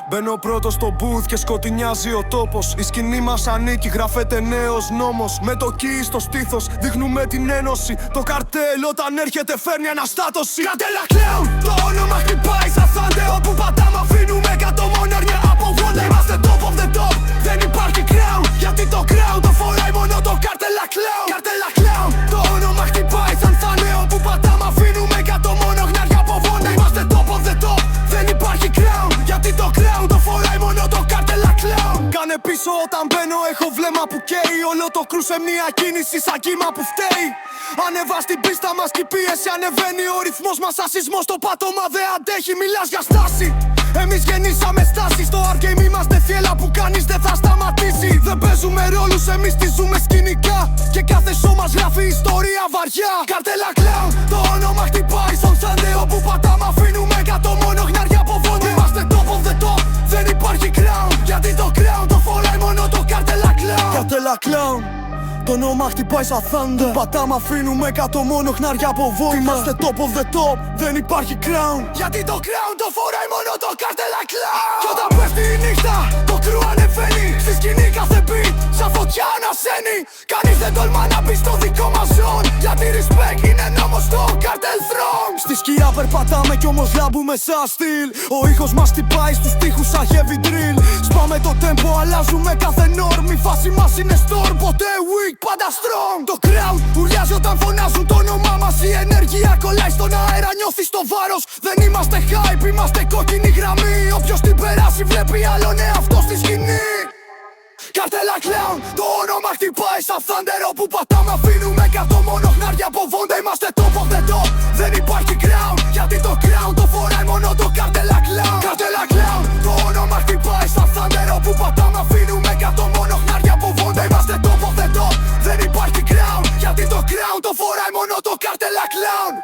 Μπαίνω πρώτος στο booth και σκοτεινιάζει ο τόπος. Η σκηνή μας ανήκει, γράφεται νέος νόμος. Με το κι στο στήθος δείχνουμε την ένωση. Το καρτέλ όταν έρχεται φέρνει αναστάτωση. Καρτέλα κλαίουν, το όνομα χτυπάει σαν θάντε. Όπου πατάμε αφήνουμε εκατό μονέρια από βόντα. Είμαστε top of the top, δεν υπάρχει crown. Γιατί το crown το φοράει μόνο το καρτέλα clown. Καρτέλα clown, το όνομα χτυπάει σαν θάντε. Όπου πατάμε αφήνουμε εκατό μονέρια από βόντα. Είμαστε top of the top, δεν υπάρχει crown. Γιατί το crown το φοράει μόνο το καρτέλα clown. Κάνε πίσω όταν μπαίνω, έχω βλέμμα που καίει. Όλο το κρού σε μια κίνηση σαν κύμα που φταίει. Ανεβά στην πίστα μας και η πίεση ανεβαίνει. Ο ρυθμός μας σαν σεισμός, το πάτωμα δεν αντέχει. Μιλάς για στάση, εμείς γεννήσαμε στάση. Στο art-game είμαστε θύελα που κανείς δεν θα σταματήσει. Δεν παίζουμε ρόλους, εμείς τη ζούμε σκηνικά. Και κάθε show μας γράφει ιστορία βαριά. Καρτέλα clown, το όνομα χτυπάει στον Sunday. Όπου πατάμε αφήνουμε εκατό μόνο χνάρια από βόντα. Είμαστε top of the top, δεν υπάρχει crown. Γιατί το crown το φοράει μόνο το καρτέλα clown. Καρτέλα clown, το όνομα χτυπάει σαν thunder. Που πατάμε αφήνουμε εκατό μόνο χνάρια από βόλτα. Είμαστε top of the top, δεν υπάρχει crown. Γιατί το crown το φοράει μόνο το καρτέλα clown. Κι όταν πέφτει η νύχτα, το κρού ανεβαίνει. Στη σκηνή κάθε beat, σαν φωτιά ανασένει. Κανείς δεν τολμά να μπει στο δικό μας zone. Γιατί respect είναι νόμος στο cartel throne. Στη σκιά περπατάμε κι όμως λάμπουμε σαν στυλ. Ο ήχος μας χτυπάει στους τοίχους σαν heavy drill. Σπάμε το tempo, αλλάζουμε κάθε norm. Η φάση μας είναι storm, ποτέ weak, πάντα strong. Το crowd ουρλιάζει όταν φωνάζουν το όνομά μας. Η ενέργεια κολλάει στον αέρα, νιώθεις το βάρος. Δεν είμαστε hype, είμαστε κόκκινη γραμμή. Όποιος την περάσει βλέπει άλλον εαυτό στη σκηνή. Καρτέλα clown, το όνομα χτυπάει σαν thunder. Όπου πατάμε αφήνουμε εκατό μόνο χνάρια από βόντα. Είμαστε top of the top, δεν υπάρχει crown. Γιατί το crown το φοράει μόνο το καρτέλα clown. Καρτέλα clown, το όνομα χτυπάει σαν thunder. Όπου πατάμε αφήνουμε εκατό μόνο χνάρια από βόντα. Είμαστε top of the top, δεν υπάρχει crown. Γιατί το crown το φοράει μόνο το καρτέλα clown.